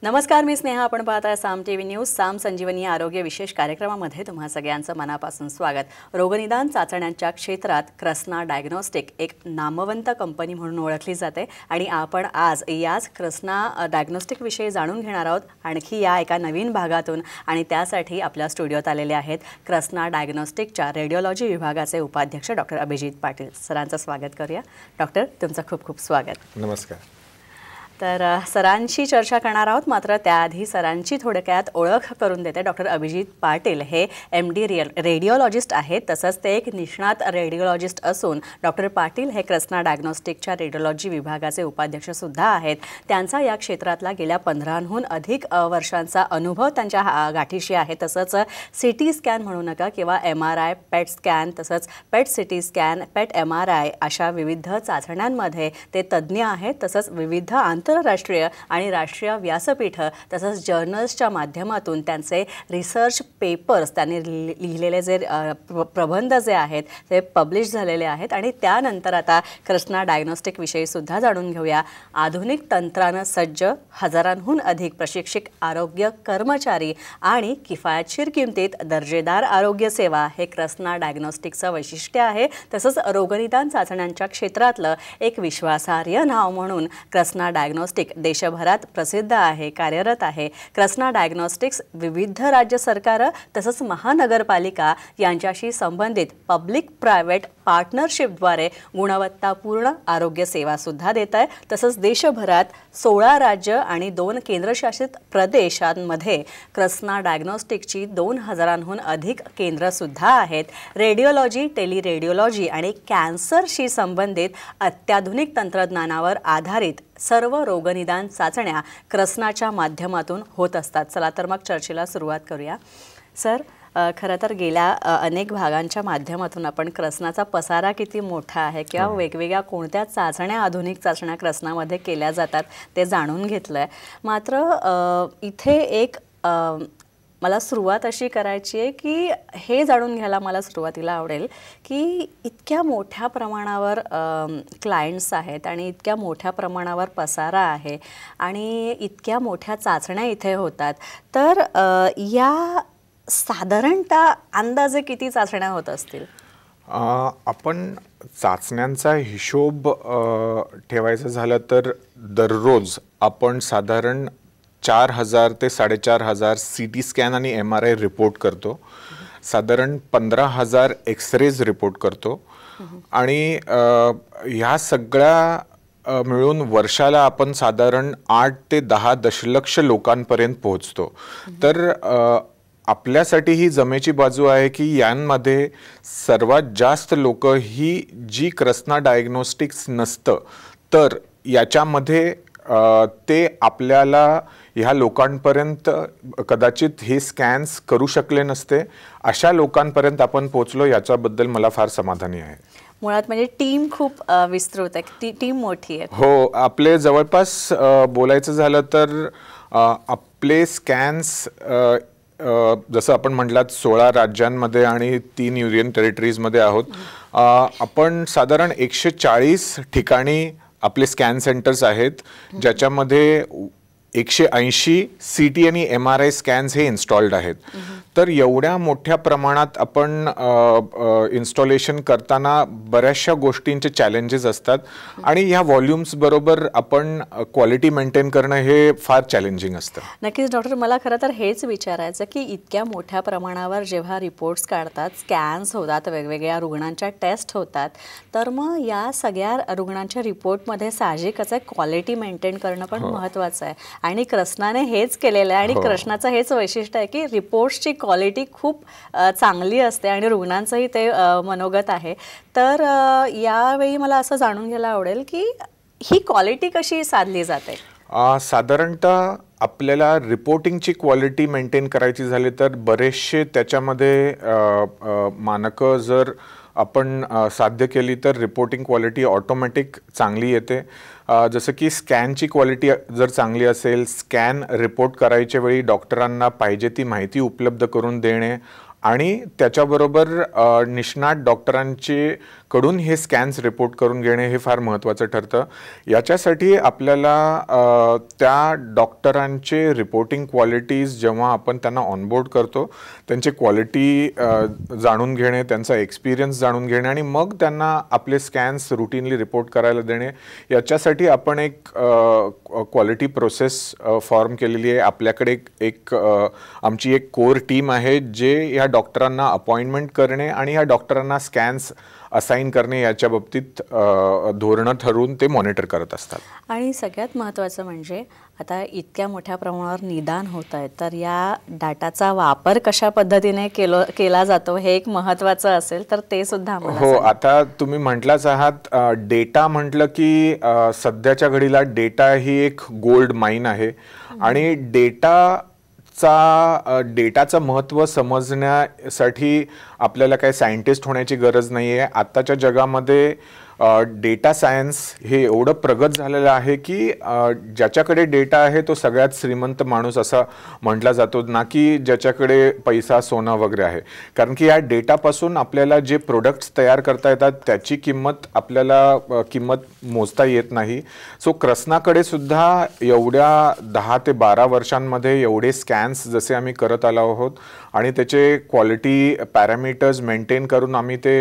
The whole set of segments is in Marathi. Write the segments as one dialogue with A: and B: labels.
A: नमस्कार, मी स्नेहा. आपण पाहताय साम टीव्ही न्यूज. साम संजीवनी आरोग्य विशेष कार्यक्रमामध्ये तुम्हा सगळ्यांचं मनापासून स्वागत. रोगनिदान चाचण्यांच्या क्षेत्रात कृष्णा डायग्नोस्टिक एक नामवंत कंपनी म्हणून ओळखली जाते आणि आपण आज याच कृष्णा डायग्नोस्टिक विषयी जाणून घेणार आहोत आणखी या एका नवीन भागातून. आणि त्यासाठी आपल्या स्टुडिओत आलेले आहेत कृष्णा डायग्नोस्टिकच्या रेडिओलॉजी विभागाचे उपाध्यक्ष डॉक्टर अभिजित पाटील. सरांचं स्वागत करूया. डॉक्टर, तुमचं खूप खूप स्वागत.
B: नमस्कार.
A: तर सरांशी चर्चा करणार आहोत, मात्र त्याआधी सरांची थोडक्यात ओळख करून देते. डॉक्टर अभिजित पाटील हे MD रेडिओलॉजिस्ट आहेत. तसंच ते एक निष्णात रेडिओलॉजिस्ट असून डॉक्टर पाटील हे कृष्णा डायग्नोस्टिकच्या रेडिओलॉजी विभागाचे उपाध्यक्षसुद्धा आहेत. त्यांचा या क्षेत्रातला गेल्या 15हून अधिक वर्षांचा अनुभव त्यांच्या गाठीशी आहे. तसंच CT स्कॅन म्हणू नका किंवा MRI, पेट स्कॅन, तसंच पेट CT स्कॅन, पेट MRI अशा विविध चाचण्यांमध्ये ते तज्ज्ञ आहेत. तसंच विविध आंतरराष्ट्रीय आणि राष्ट्रीय व्यासपीठ तसंच जर्नल्सच्या माध्यमातून त्यांचे रिसर्च पेपर्स, त्यांनी लिहिलेले जे प्रबंध जे आहेत ते पब्लिश झालेले आहेत. आणि त्यानंतर आता कृष्णा डायग्नोस्टिक विषयीसुद्धा जाणून घेऊया. आधुनिक तंत्रानं सज्ज, हजारांहून अधिक प्रशिक्षित आरोग्य कर्मचारी आणि किफायतशीर किमतीत दर्जेदार आरोग्य सेवा हे कृष्णा डायग्नोस्टिकचं वैशिष्ट्य आहे. तसंच रोगनिदान चाचण्यांच्या क्षेत्रातलं एक विश्वासार्ह नाव म्हणून कृष्णा डायग्नोस्टिक देशभरात प्रसिद्ध आहे, कार्यरत आहे. कृष्णा डायग्नोस्टिक्स विविध राज्य सरकार तसंच महानगरपालिका यांच्याशी संबंधित पब्लिक प्रायव्हेट पार्टनरशिपद्वारे गुणवत्तापूर्ण आरोग्य सेवा सुद्धा देत आहे. तसंच देशभरात 16 राज्य आणि 2 केंद्रशासित प्रदेशांमध्ये कृष्णा डायग्नोस्टिकची 2000हून अधिक केंद्रसुद्धा आहेत. रेडिओलॉजी, टेलिरेडिओलॉजी आणि कॅन्सरशी संबंधित अत्याधुनिक तंत्रज्ञानावर आधारित सर्व रोगनिदान चाचण्या कृष्णाच्या माध्यमातून होत असतात. चला तर मग चर्चेला सुरुवात करूया. सर, खरं तर गेल्या अनेक भागांच्या माध्यमातून आपण कृष्णाचा पसारा किती मोठा आहे किंवा वेगवेगळ्या कोणत्या चाचण्या, आधुनिक चाचण्या कृष्णामध्ये केल्या जातात ते जाणून घेतलं आहे. मात्र इथे एक मला सुरुवात अशी करायची आहे की हे जाणून घ्यायला मला सुरुवातीला आवडेल की इतक्या मोठ्या प्रमाणावर क्लायंट्स आहेत आणि इतक्या मोठ्या प्रमाणावर पसारा आहे आणि इतक्या मोठ्या चाचण्या इथे होतात, तर या साधारणतः अंदाजे किती चाचण्या होत असतील?
B: आपण चाचण्यांचा हिशोब ठेवायचा झाला तर दररोज आपण साधारण 4000 ते 4500 CT स्कॅन आणि MRI रिपोर्ट करतो. साधारण 15000 एक्सरेज रिपोर्ट करतो. आणि ह्या सगळ्या मिळून वर्षाला आपण साधारण 8 ते 10 दशलक्ष लोकांपर्यंत पोहोचतो. तर आपल्यासाठी ही जमेची बाजू आहे की यांमध्ये सर्वात जास्त लोक ही जी कृष्णा डायग्नोस्टिक्स नसतं तर याच्यामध्ये ते आपल्याला ह्या लोकांपर्यंत कदाचित हे स्कॅन्स करू शकले नसते, अशा लोकांपर्यंत आपण पोहोचलो, याच्याबद्दल मला फार समाधानी आहे.
A: मुळात म्हणजे टीम खूप विस्तृत आहे, टीम मोठी आहे.
B: हो, आपले जवळपास बोलायचं झालं तर आपले स्कॅन्स जसं आपण म्हटलात 16 राज्यांमध्ये आणि 3 युनियन टेरिटरीजमध्ये आहोत. आपण साधारण 140 ठिकाणी आपले स्कॅन सेंटर्स आहेत, ज्याच्यामध्ये 180 CT आणि MRI स्कॅन्स हे इन्स्टॉल्ड आहेत. तर एवढ्या मोठ्या प्रमाणात आपण इन्स्टॉलेशन करताना बऱ्याचशा गोष्टींचे चॅलेंजेस असतात आणि ह्या व्हॉल्यूम्स बरोबर आपण क्वालिटी मेंटेन करणं हे फार चॅलेंजिंग असतं.
A: नक्कीच डॉक्टर, मला खरं तर हेच विचारायचं की इतक्या मोठ्या प्रमाणावर जेव्हा रिपोर्ट्स काढतात, स्कॅन्स होतात, वेगवेगळ्या रुग्णांच्या टेस्ट होतात, तर मग या सगळ्या रुग्णांच्या रिपोर्टमध्ये साहजिकच आहे क्वालिटी मेंटेन करणं पण महत्त्वाचं आहे. आणि कृष्णाने हेच केलेलं आहे आणि कृष्णाचं हेच वैशिष्ट्य आहे की रिपोर्ट्सची क्वालिटी खूप चांगली असते आणि रुग्णांचंही ते मनोगत आहे. तर यावेळी मला असं जाणून घ्यायला आवडेल की ही क्वालिटी कशी साधली जाते?
B: साधारणतः आपल्याला रिपोर्टिंगची क्वालिटी मेंटेन करायची झाली तर बरेचसे त्याच्यामध्ये मानकं जर आपण साध्य केली तर रिपोर्टिंग क्वालिटी ऑटोमॅटिक चांगली येते. जसं की स्कॅनची क्वालिटी जर चांगली असेल, स्कॅन रिपोर्ट करायच्या वेळी डॉक्टरांना पाहिजे ती माहिती उपलब्ध करून देणे आणि त्याच्याबरोबर निष्णात डॉक्टरांचे कडून हे स्कॅन्स रिपोर्ट करून घेणे हे फार महत्त्वाचं ठरतं. याच्यासाठी आपल्याला त्या डॉक्टरांचे रिपोर्टिंग क्वालिटीज जेव्हा आपण त्यांना ऑनबोर्ड करतो त्यांची क्वालिटी जाणून घेणे, त्यांचा एक्सपिरियन्स जाणून घेणे आणि मग त्यांना आपले स्कॅन्स रुटीनली रिपोर्ट करायला देणे, याच्यासाठी आपण एक क्वालिटी प्रोसेस फॉर्म केलेली आहे. आपल्याकडे एक आमची एक कोर टीम आहे जे या डॉक्टरांना अपॉइंटमेंट करणे आणि या डॉक्टरांना स्कॅन्स असाइन करणे याच्या बाबतीत धोरणं ठरवून ते मॉनिटर करत असतात.
A: आणि सगळ्यात महत्त्वाचं म्हणजे आता इतक्या मोठ्या प्रमाणावर निदान होत आहे, तर या डाटाचा वापर कशा पद्धतीने केला जातो हे एक महत्त्वाचं असेल तर ते सुद्धा आम्हाला
B: हो. आता तुम्ही म्हटलाच आहात डेटा म्हटलं की सध्याच्या घडीला डेटा ही एक गोल्ड माईन आहे आणि डेटाचं महत्त्व समजण्यासाठी आपल्याला काही सायंटिस्ट होण्याची गरज नाही आहे. आत्ताच्या जगामध्ये डेटा सायन्स हे एवढं प्रगत झालेलं आहे की ज्याच्याकडे डेटा आहे तो सगळ्यात श्रीमंत माणूस असा म्हटला जातो, ना की ज्याच्याकडे पैसा सोनं वगैरे आहे. कारण की या डेटापासून आपल्याला जे प्रोडक्ट्स तयार करता येतात त्याची आपल्याला किंमत मोजता येत नाही. सो क्रस्नाकडे सुद्धा एवढ्या 10 ते 12 वर्षांमध्ये एवढे स्कॅन्स जसे आम्ही करत आलो आहोत आणि त्याचे क्वालिटी पॅरामीटर्स मेंटेन करून आम्ही ते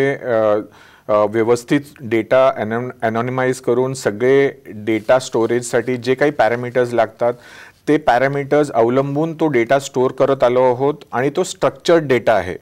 B: व्यवस्थित डेटा ॲनॉनिमाइज करून सगळे डेटा स्टोरेजसाठी जे काही पॅरामीटर्स लागतात ते पॅरामीटर्स अवलंबून तो डेटा स्टोअर करत आलो आहोत आणि तो स्ट्रक्चर्ड डेटा आहे.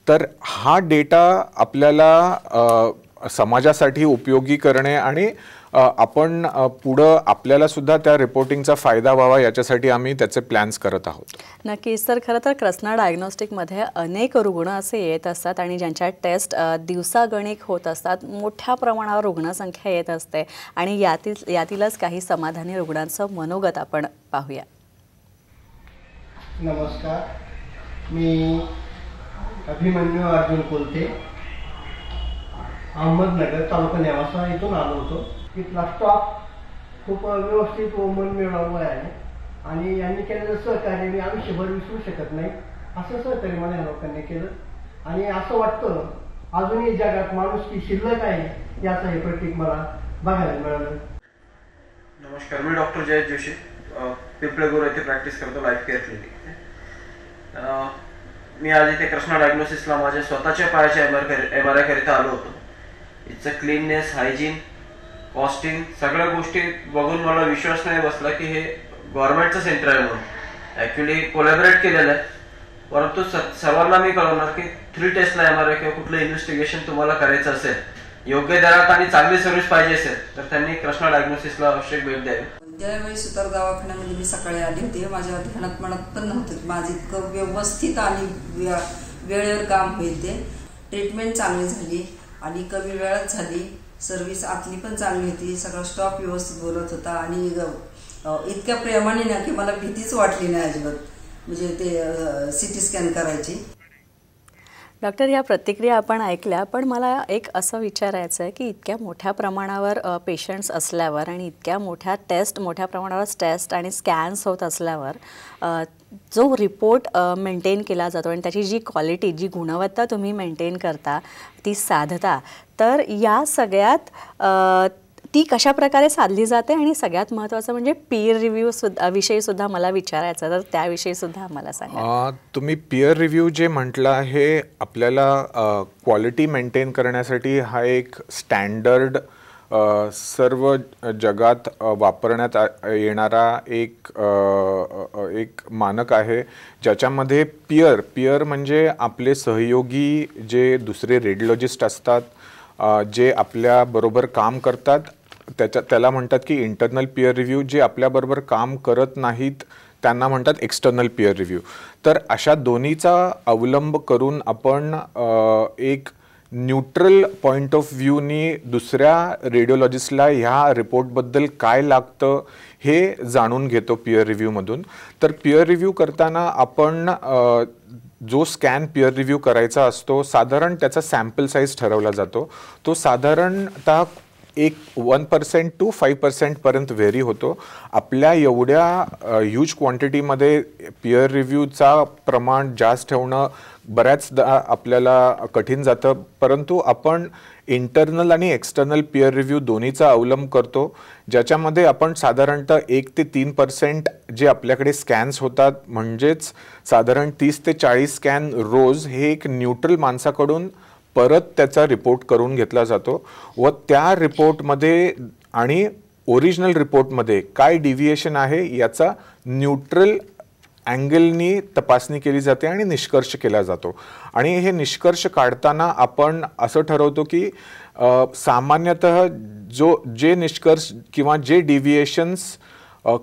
B: तर हा डेटा आपल्याला समाजासाठी उपयोगी करणे आणि आपण पुढं आपल्याला सुद्धा त्या रिपोर्टिंगचा फायदा व्हावा याच्यासाठी आम्ही त्याचे प्लॅन्स करत आहोत.
A: नक्कीच. तर खरं तर कृष्णा डायग्नोस्टिकमध्ये अनेक रुग्ण असे येत असतात आणि ज्यांच्या टेस्ट दिवसागणिक होत असतात. मोठ्या प्रमाणावर रुग्णसंख्या येत असते आणि यातीलच काही समाधानी रुग्णांचं मनोगत आपण पाहूया.
C: नमस्कार, मी अभिमन्यू अर्जुन कोलते, अहमदनगर तालुका नेवासा इथून आलो होतो. तिथला स्टॉक खूप व्यवस्थित व मन मिळवलं आहे आणि यांनी केलेलं सहकार्य मी आयुष्यभर विसरू शकत नाही. असं सहकार्य मला या लोकांनी केलं आणि असं वाटतं अजूनही जगात माणुसकी शिल्लक आहे याचं हे प्रतीक मला बघायला मिळालं.
D: नमस्कार, मी डॉक्टर जयेश जोशी, पिंपळगुरू येथे प्रॅक्टिस करतो, लाईफ केअर क्लिनिक. मी आज इथे कृष्णा डायग्नोसिसला माझ्या स्वतःच्या पायाच्या MRI करिता आलो होतो. इथचं क्लीननेस, हायजीन, कॉस्टिंग सगळ्या गोष्टी बघून मला विश्वास नाही बसला की हे गव्हर्नमेंटचं सेंटर आहे म्हणून. ॲक्च्युली कोलॅबरेट केलेलं आहे, परंतु सर्वांना मी कळवणार की 3 टेस्टला MRI किंवा कुठलं इन्व्हेस्टिगेशन तुम्हाला करायचं असेल, योग्य दरात आणि चांगली सर्व्हिस पाहिजे असेल तर त्यांनी कृष्णा डायग्नोसिसला आवश्यक भेट द्यावी.
E: त्यावेळी सुतार दवाखान्यामध्ये मी सकाळी आले होते. माझ्या ध्यानात मनात पण नव्हतं की माझं इतकं व्यवस्थित आणि वेळेवर काम होईल. ते ट्रीटमेंट चांगली झाली आणि कमी वेळात झाली. सर्व्हिस आतली पण चांगली होती, सगळा स्टॉफ व्यवस्थित बोलत होता आणि इतक्या प्रेमाने ना की मला भीतीच वाटली नाही अजिबात, म्हणजे ते CT स्कॅन करायची.
A: डॉक्टर, या प्रतिक्रिया आपण ऐकल्या, पण मला एक असं विचारायचं आहे की इतक्या मोठ्या प्रमाणावर पेशंट्स असल्यावर आणि इतक्या मोठ्या प्रमाणावर टेस्ट आणि स्कॅन्स होत असल्यावर जो रिपोर्ट मेंटेन केला जातो आणि त्याची जी क्वालिटी, जी गुणवत्ता तुम्ही मेंटेन करता, ती साधता, तर या सगळ्यात ती कशा प्रकारे साधली जाते आणि सगळ्यात महत्त्वाचं म्हणजे पीअर रिव्ह्यू विषयी सुद्धा मला विचारायचं, तर त्याविषयी सुद्धा आम्हाला सांगा.
B: तुम्ही पीअर रिव्ह्यू जे म्हटलं हे आपल्याला क्वालिटी मेंटेन करण्यासाठी हा एक स्टँडर्ड सर्व जगात वापरण्यात येणारा एक मानक आहे, ज्याच्यामध्ये पीअर म्हणजे आपले सहयोगी जे दुसरे रेडिओलॉजिस्ट असतात, जे आपल्याबरोबर काम करतात, त्याला म्हणतात की इंटरनल पीअर रिव्ह्यू. जे आपल्याबरोबर काम करत नाहीत त्यांना म्हणतात एक्सटर्नल पीअर रिव्ह्यू. तर अशा दोन्हीचा अवलंब करून आपण एक न्यूट्रल पॉईंट ऑफ व्ह्यूनी दुसऱ्या रेडिओलॉजिस्टला ह्या रिपोर्टबद्दल काय लागतं हे जाणून घेतो पीअर रिव्ह्यूमधून. तर पीअर रिव्ह्यू करताना आपण जो स्कॅन पीअर रिव्ह्यू करायचा असतो, साधारण त्याचा सॅम्पल साईज ठरवला जातो. तो साधारणतः 1% to 5% पर्यंत व्हेरी होतो. आपल्या एवढ्या ह्यूज क्वांटिटीमध्ये पिअर रिव्ह्यूचा प्रमाण जास्त ठेवणं बऱ्याचदा आपल्याला कठीण जातं, परंतु आपण इंटरनल आणि एक्सटर्नल पिअर रिव्ह्यू दोन्हीचा अवलंब करतो, ज्याच्यामध्ये आपण साधारणतः 1 ते 3% जे आपल्याकडे स्कॅन्स होतात, म्हणजेच साधारण 30 ते 40 स्कॅन रोज हे एक न्यूट्रल माणसाकडून परत त्याचा रिपोर्ट करून घेतला जातो व त्या रिपोर्टमध्ये आणि ओरिजिनल रिपोर्टमध्ये काय डिव्हिएशन आहे याचा न्यूट्रल अँगलनी तपासणी केली जाते आणि निष्कर्ष केला जातो. आणि हे निष्कर्ष काढताना आपण असं ठरवतो की सामान्यतः जे निष्कर्ष किंवा जे डिव्हिएशन्स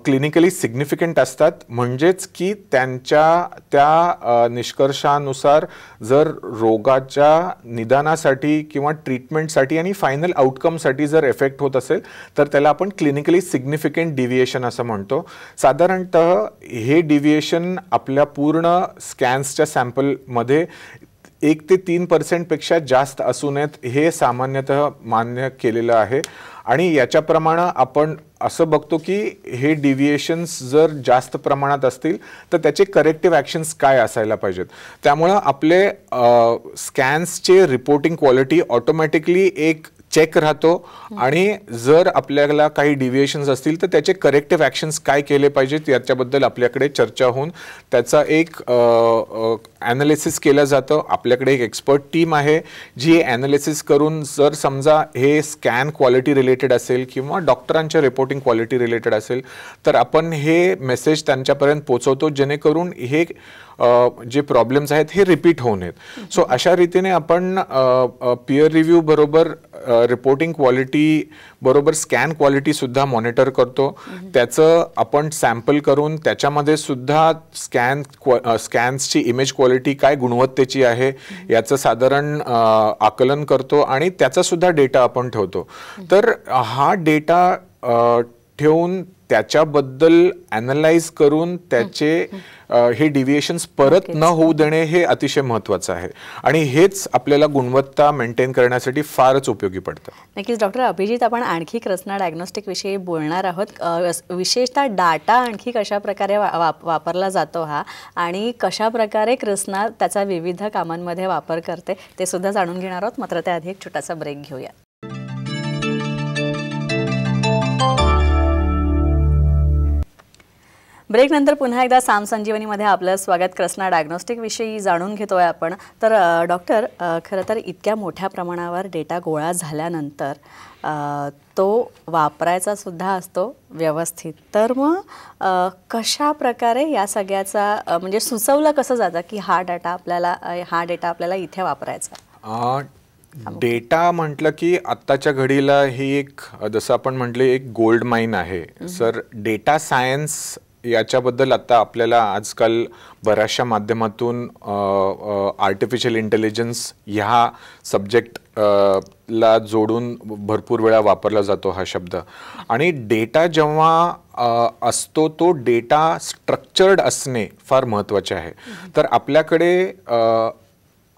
B: क्लिनिकली सिग्निफिकंट असतात, म्हणजेच की त्या निष्कर्षानुसार जर रोगाच्या निदानासाठी किंवा ट्रीटमेंटसाठी आणि फायनल आउटकमसाठी जर इफेक्ट होत असेल तर त्याला आपण क्लिनिकली सिग्निफिकंट डिव्हिएशन असं म्हणतो. साधारणतः हे डिव्हिएशन आपल्या पूर्ण स्कॅन्सच्या सॅम्पलमध्ये 1 ते 3% पेक्षा जास्त असू नयेत हे सामान्यतः मान्य केलेलं आहे. आणि याच्याप्रमाणे आपण असं बघतो की हे डिव्हिएशन्स जर जास्त प्रमाणात असतील तर त्याचे करेक्टिव्ह ॲक्शन्स काय असायला पाहिजेत. त्यामुळं आपले स्कॅन्सचे रिपोर्टिंग क्वालिटी ऑटोमॅटिकली एक चेक राहतो आणि जर आपल्याला काही डिव्हिएशन्स असतील तर त्याचे करेक्टिव्ह ॲक्शन्स काय केले पाहिजेत याच्याबद्दल आपल्याकडे चर्चा होऊन त्याचा एक ॲनालिसिस केलं जातं. आपल्याकडे एक एक्सपर्ट टीम आहे जी ॲनालिसिस करून जर समजा हे स्कॅन क्वालिटी रिलेटेड असेल किंवा डॉक्टरांच्या रिपोर्टिंग क्वालिटी रिलेटेड असेल तर आपण हे मेसेज त्यांच्यापर्यंत पोचवतो जेणेकरून हे जे प्रॉब्लेम्स आहेत हे रिपीट होऊ नयेत. सो अशा रीतीने आपण पिअर रिव्ह्यू बरोबर रिपोर्टिंग क्वालिटी बरोबर स्कॅन क्वालिटी सुद्धा मॉनिटर करतो. त्याचं आपण सॅम्पल करून त्याच्यामध्ये सुद्धा स्कॅन्सची इमेज क्वालिटी काय गुणवत्तेची आहे याचं साधारण आकलन करतो आणि त्याचा सुद्धा डेटा आपण ठेवतो. तर हा डेटा ठेवून त्याच्याबद्दल ॲनलाइज करून त्याचे हे डिव्हिएशन्स परत न होऊ देणे हे अतिशय महत्त्वाचं आहे आणि हेच आपल्याला गुणवत्ता मेंटेन करण्यासाठी फारच उपयोगी पडतं.
A: नक्कीच डॉक्टर अभिजित, आपण आणखी कृष्णा डायग्नोस्टिक विषयी बोलणार आहोत. विशेषतः डाटा आणखी कशा प्रकारे वापरला जातो हा आणि कशा प्रकारे कृष्णा त्याचा विविध कामांमध्ये वापर करते ते सुद्धा जाणून घेणार आहोत. मात्र त्याआधी एक छोटासा ब्रेक घेऊया. ब्रेक नंतर पुन्हा एकदा साम संजीवनीमध्ये आपलं स्वागत. कृष्णा डायग्नोस्टिक विषयी जाणून घेतोय आपण. तर डॉक्टर, खरं तर इतक्या मोठ्या प्रमाणावर डेटा गोळा झाल्यानंतर तो वापरायचा सुद्धा असतो व्यवस्थित. तर मग कशा प्रकारे या सगळ्याचा म्हणजे सुचवलं कसं जातं की हा डेटा आपल्याला इथे वापरायचा?
B: डेटा म्हटलं की आत्ताच्या घडीला ही एक जसं आपण म्हटले एक गोल्ड माईन आहे. सर, डेटा सायन्स याच्याबद्दल आता आपल्याला आजकाल बऱ्याचशा माध्यमातून आर्टिफिशियल इंटेलिजन्स ह्या सब्जेक्ट ला जोडून भरपूर वेळा वापरला जातो हा शब्द. आणि डेटा जेव्हा असतो तो डेटा स्ट्रक्चर्ड असणे फार महत्त्वाचे आहे. तर आपल्याकडे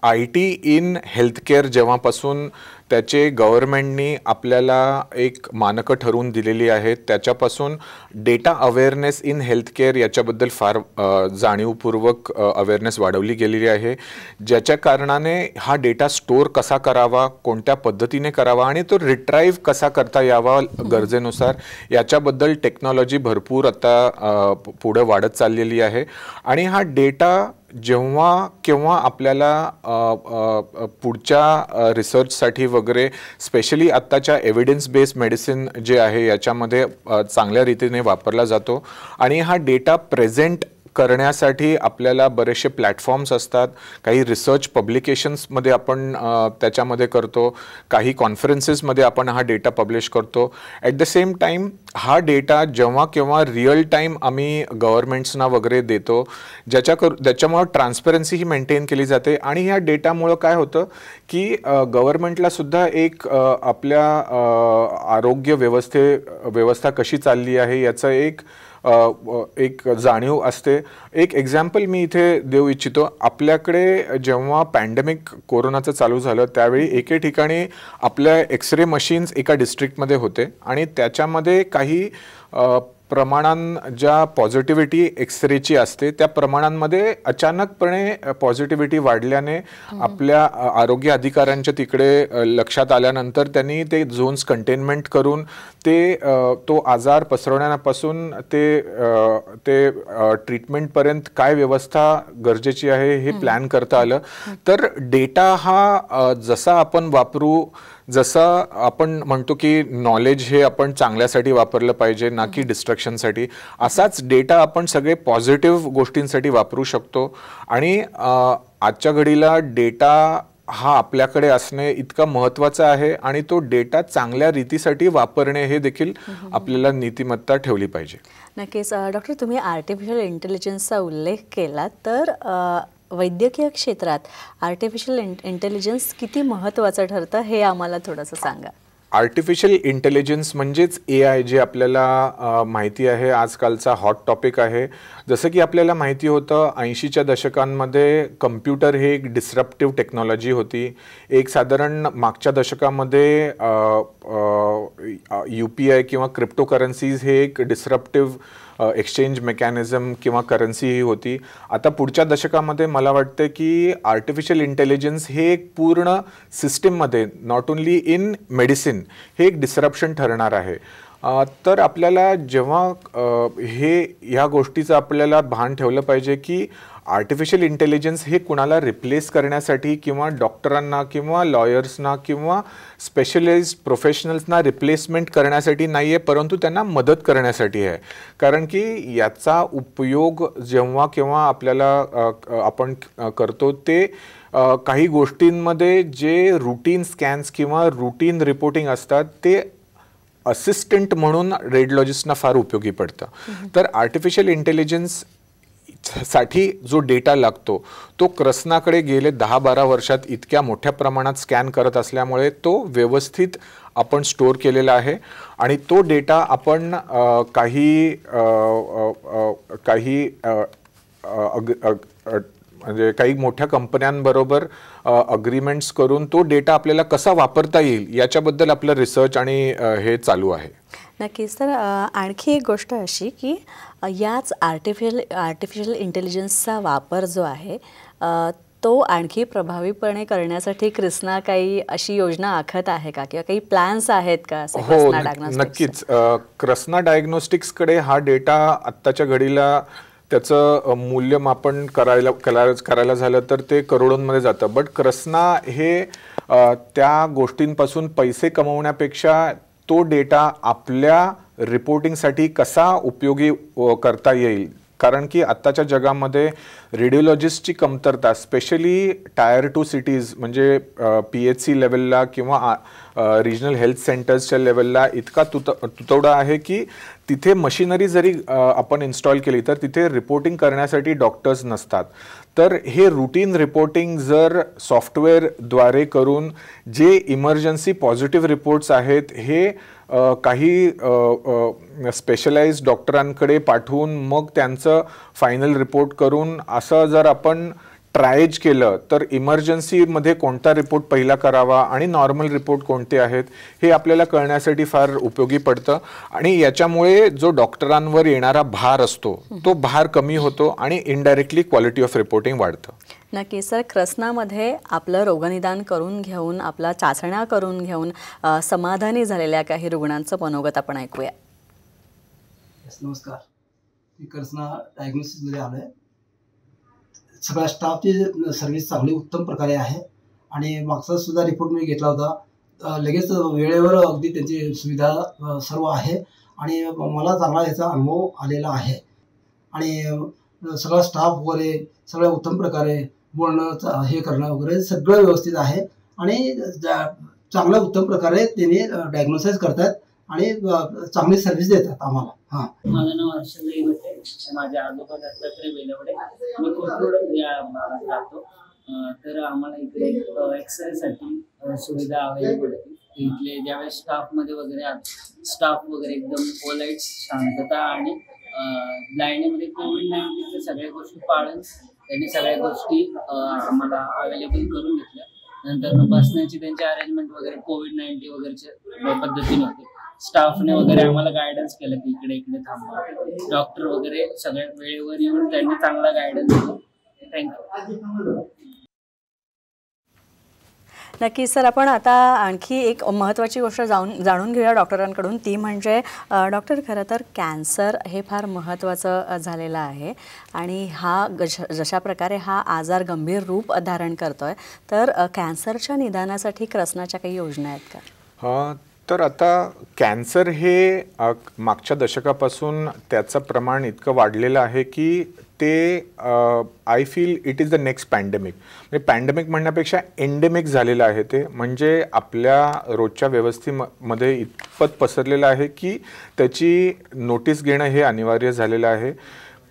B: IT इन हेल्थकेअर जेव्हापासून त्याचे गव्हर्नमेंटनी आपल्याला एक मानकं ठरवून दिलेली आहेत त्याच्यापासून डेटा अवेअरनेस इन हेल्थकेअर याच्याबद्दल फार जाणीवपूर्वक अवेअरनेस वाढवली गेलेली आहे, ज्याच्या कारणाने हा डेटा स्टोअर कसा करावा, कोणत्या पद्धतीने करावा आणि तो रिट्राईव्ह कसा करता यावा गरजेनुसार याच्याबद्दल टेक्नॉलॉजी भरपूर आता पुढे वाढत चाललेली आहे. आणि हा डेटा जेव्हा केव्हा आपल्याला पुढच्या रिसर्चसाठी वगैरे स्पेशली आत्ताच्या एव्हिडन्स बेस्ड मेडिसिन जे आहे याच्यामध्ये चांगल्या रीतीने वापरला जातो. आणि हा डेटा प्रेझेंट करण्यासाठी आपल्याला बरेचसे प्लॅटफॉर्म्स असतात. काही रिसर्च पब्लिकेशन्समध्ये आपण त्याच्यामध्ये करतो, काही कॉन्फरन्सेसमध्ये आपण हा डेटा पब्लिश करतो. ॲट द सेम टाईम हा डेटा जेव्हा केव्हा रिअल टाईम आम्ही गव्हर्नमेंट्सना वगैरे देतो, ज्याच्यामुळं ट्रान्सपरन्सी ही मेंटेन केली जाते. आणि ह्या डेटामुळं काय होतं की गव्हर्नमेंटला सुद्धा एक आपल्या आरोग्य व्यवस्था कशी चालली आहे याचं एक एक जाणीव असते. एक एक्झाम्पल मी इथे देऊ इच्छितो. आपल्याकडे जेव्हा पॅन्डेमिक कोरोनाचं चालू झालं त्यावेळी एके ठिकाणी आपल्या एक्सरे मशीन्स एका डिस्ट्रिक्टमध्ये होते आणि त्याच्यामध्ये काही प्रमाणां ज्या पॉझिटिव्हिटी एक्सरेची असते त्या प्रमाणांमध्ये अचानकपणे पॉझिटिव्हिटी वाढल्याने आपल्या आरोग्य अधिकाऱ्यांच्या तिकडे लक्षात आल्यानंतर त्यांनी ते झोन्स कंटेनमेंट करून ते तो आजार पसरवण्यापासून ते ट्रीटमेंटपर्यंत काय व्यवस्था गरजेची आहे हे प्लॅन करता आलं. तर डेटा हा जसा आपण वापरू, जसं आपण म्हणतो की नॉलेज हे आपण चांगल्यासाठी वापरलं पाहिजे ना की डिस्ट्रक्शनसाठी, असाच डेटा आपण सगळे पॉझिटिव्ह गोष्टींसाठी वापरू शकतो. आणि आजच्या घडीला डेटा हा आपल्याकडे असणे इतका महत्त्वाचा आहे आणि तो डेटा चांगल्या रीतीसाठी वापरणे हे देखील आपल्याला नीतिमत्ता ठेवली पाहिजे.
A: नक्कीच. डॉक्टर, तुम्ही आर्टिफिशियल इंटेलिजन्सचा उल्लेख केला, तर वैद्यकीय क्षेत्रात आर्टिफिशियल इंटेलिजन्स किती महत्त्वाचं ठरतं हे आम्हाला थोडंसं सांगा.
B: आर्टिफिशियल इंटेलिजन्स म्हणजेच AI जे आपल्याला माहिती आहे, आजकालचा हॉट टॉपिक आहे. जसं की आपल्याला माहिती होतं 80च्या दशकांमध्ये कम्प्युटर हे एक डिस्रप्टिव्ह टेक्नॉलॉजी होती. एक साधारण मागच्या दशकामध्ये UPI किंवा क्रिप्टोकरन्सीज हे एक डिस्रप्टिव्ह एक्सचेंज मेकॅनिझम किंवा करन्सी ही होती. आता पुढच्या दशकामध्ये मला वाटतं की आर्टिफिशियल इंटेलिजन्स हे एक पूर्ण सिस्टीममध्ये, नॉट ओन्ली इन मेडिसिन, हे एक डिस्रप्शन ठरणार आहे. तर आपल्याला जेव्हा ह्या गोष्टीचं आपल्याला भान ठेवलं पाहिजे की आर्टिफिशियल इंटेलिजन्स हे कुणाला रिप्लेस करण्यासाठी किंवा डॉक्टरांना किंवा लॉयर्सना किंवा स्पेशलाइज्ड प्रोफेशनल्सना रिप्लेसमेंट करण्यासाठी नाही आहे, परंतु त्यांना मदत करण्यासाठी आहे. कारण की याचा उपयोग जेव्हा केव्हा आपल्याला आपण करतो ते काही गोष्टींमध्ये जे रूटीन स्कॅन्स किंवा रूटीन रिपोर्टिंग असतात ते असिस्टंट म्हणून रेडिओलॉजिस्टना फार उपयोगी पडतं. तर आर्टिफिशियल इंटेलिजन्स साठी जो डेटा लागतो तो क्रस्नाकडे गेले 10-12 वर्षात इतक्या मोठ्या प्रमाणात स्कॅन करत असल्यामुळे तो व्यवस्थित आपण स्टोअर केलेला आहे आणि तो डेटा आपण काही म्हणजे काही मोठ्या कंपन्यांबरोबर अग्रीमेंट्स करून तो डेटा आपल्याला कसा वापरता येईल याच्याबद्दल आपलं रिसर्च आणि हे चालू आहे.
A: नक्कीच. तर आणखी एक गोष्ट अशी की याच आर्टिफिशियल इंटेलिजन्सचा वापर जो आहे तो आणखी प्रभावीपणे करण्यासाठी कृष्णा काही अशी योजना आखत आहे का किंवा काही प्लॅन्स आहेत का?
B: हो, नक्कीच. कृष्णा डायग्नोस्टिक्सकडे हा डेटा आत्ताच्या घडीला त्याचं मूल्यमापन करायला झालं तर ते करोडोंमध्ये जातं. बट कृष्णा हे त्या गोष्टींपासून पैसे कमवण्यापेक्षा तो डेटा आपल्या रिपोर्टिंगसाठी कसा उपयोगी करता येईल, कारण की आत्ताच्या जगामध्ये रेडिओलॉजिस्टची कमतरता, स्पेशली टायर 2 सिटीज म्हणजे PHC लेवलला किंवा रिजनल हेल्थ सेंटर्सच्या लेवलला इतका तुटवडा आहे की तिथे मशिनरी जरी आपण इन्स्टॉल केली तर तिथे रिपोर्टिंग करण्यासाठी डॉक्टर्स नसतात. तर हे रूटीन रिपोर्टिंग जर सॉफ्टवेअरद्वारे करून जे इमर्जन्सी पॉझिटिव्ह रिपोर्ट्स आहेत हे काही स्पेशलाइज्ड डॉक्टरांकडे पाठवून मग त्यांचं फायनल रिपोर्ट करून असं जर आपण ट्रायज केलं तर इमर्जन्सीमध्ये कोणता रिपोर्ट पहिला करावा आणि नॉर्मल रिपोर्ट कोणते आहेत हे आपल्याला कळण्यासाठी फार उपयोगी पडतं. आणि याच्यामुळे जो डॉक्टरांवर येणारा भार असतो तो भार कमी होतो आणि इनडायरेक्टली क्वालिटी ऑफ रिपोर्टिंग वाढतं.
A: नक्की सर. कृष्णामध्ये आपलं रोगनिदान करून घेऊन, आपला चाचण्या करून घेऊन समाधानी झालेल्या काही रुग्णांचं मनोगत आपण ऐकूया.
F: नमस्कार. मी कृष्णा डायग्नोसिसमध्ये आलो आहे. सगळ्या स्टाफची सर्व्हिस चांगली उत्तम प्रकारे आहे आणि मागचा सुद्धा रिपोर्ट मी घेतला होता. लगेच वेळेवर अगदी त्यांची सुविधा सर्व आहे आणि मला चांगला याचा अनुभव आलेला आहे. आणि सगळा स्टाफ वगैरे सगळ्या उत्तम प्रकारे बोलणं हे करणं वगैरे सगळं व्यवस्थित आहे आणि चांगल्या उत्तम प्रकारे त्यांनी डायग्नोसाइज करतात आणि चांगली सर्व्हिस देतात आम्हाला. हां,
G: माझं नाव हर्षल दैवते. माझ्या आजोबा दत्तात्रय बेलवडे. मी कोथरूड या भागात राहतो. तर आम्हाला इकडे एक्सरेसाठी सुविधा अवेलेबल होती. इथले ज्यावेळेस स्टाफ वगैरे एकदम पोलाईट, शांतता आणि ब्लाइंडमध्ये कोविड-19च्या सगळ्या गोष्टी पाळून त्यांनी सगळ्या गोष्टी आम्हाला अवेलेबल करून घेतल्या. नंतर बसण्याची त्यांची अरेंजमेंट वगैरे कोविड-19 वगैरेच्या पद्धतीने होते. स्टाफने वगैरे आम्हाला गायडन्स केलं की इकडे इकडे थांबा. डॉक्टर वगैरे सगळ्या वेळेवर येऊन त्यांनी चांगला गायडन्स दिला. थँक्यू.
A: नक्कीच सर, आपण आता आणखी एक महत्त्वाची गोष्ट जाणून घेऊया डॉक्टरांकडून. ती म्हणजे डॉक्टर, खरं तर कॅन्सर हे फार महत्त्वाचं झालेलं आहे आणि हा जशा प्रकारे हा आजार गंभीर रूप धारण करतोय, तर कॅन्सरच्या निदानासाठी क्रसनाच्या काही योजना आहेत का?
B: तर आता कॅन्सर हे मागच्या दशकापासून त्याचं प्रमाण इतकं वाढलेलं आहे की ते I feel it is the next pandemic. म्हणजे पॅन्डेमिक म्हणण्यापेक्षा एंडेमिक झालेलं आहे ते. म्हणजे आपल्या रोजच्या व्यवस्थेमध्ये इतपत पसरलेलं आहे की त्याची नोटीस घेणं हे अनिवार्य झालेलं आहे.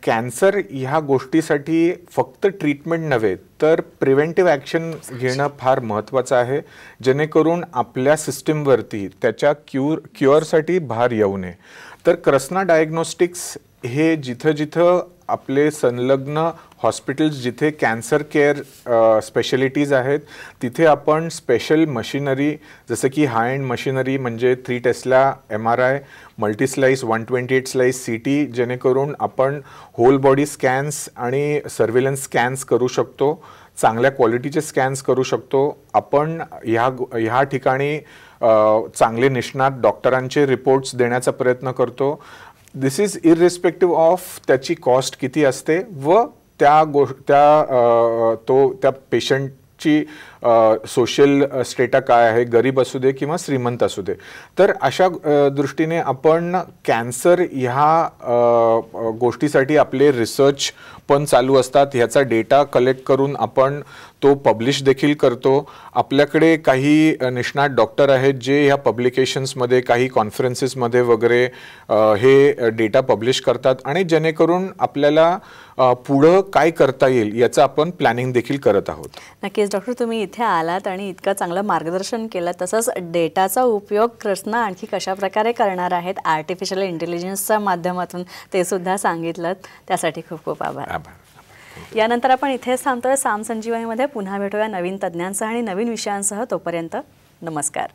B: कॅन्सर ह्या गोष्टीसाठी फक्त ट्रीटमेंट नव्हे तर प्रिव्हेंटिव्ह ॲक्शन घेणं फार महत्त्वाचं आहे, जेणेकरून आपल्या सिस्टीमवरती त्याच्या क्युअरसाठी भार येऊ नये. तर क्रसना डायग्नोस्टिक्स हे जिथं जिथं आपले संलग्न हॉस्पिटल्स जिथे कॅन्सर केअर स्पेशलिटीज आहेत तिथे आपण स्पेशल मशिनरी जसं की हाय एंड मशिनरी म्हणजे 3 टेस्ला MRI, मल्टीस्लाइस 128 स्लाइस CT, जेणेकरून आपण होल बॉडी स्कॅन्स आणि सर्व्हेलन्स स्कॅन्स करू शकतो, चांगल्या क्वालिटीचे स्कॅन्स करू शकतो. आपण ह्या ठिकाणी चांगले निष्णात डॉक्टरांचे रिपोर्ट्स देण्याचा प्रयत्न करतो. दिस इज इररिस्पेक्टिव्ह ऑफ त्याची कॉस्ट किती असते व त्या पेशंटची सोशल स्टेटा काय आहे, गरीब असू दे किंवा श्रीमंत असू दे. तर अशा दृष्टीने आपण कॅन्सर ह्या गोष्टीसाठी आपले रिसर्च पण चालू असतात. ह्याचा डेटा कलेक्ट करून आपण तो पब्लिश देखील करतो. आपल्याकडे काही निष्णात डॉक्टर आहेत जे ह्या पब्लिकेशन्समध्ये काही कॉन्फरन्सेसमध्ये वगैरे हे डेटा पब्लिश करतात आणि जेणेकरून आपल्याला पुढं काय करता येईल याचं आपण प्लॅनिंग देखील करत आहोत.
A: नक्कीच डॉक्टर, तुम्ही इथे आलात आणि इतकं चांगलं मार्गदर्शन केलं. तसंच डेटाचा उपयोग क्रसना आणखी कशा प्रकारे करणार आहेत आर्टिफिशियल इंटेलिजन्सच्या माध्यमातून ते सुद्धा सांगितलं. त्यासाठी खूप खूप आभार. यानंतर आपण इथेच थांबतोय. साम संजीवनीमध्ये पुन्हा भेटूया नवीन तज्ज्ञांसह आणि नवीन विषयांसह. तोपर्यंत नमस्कार.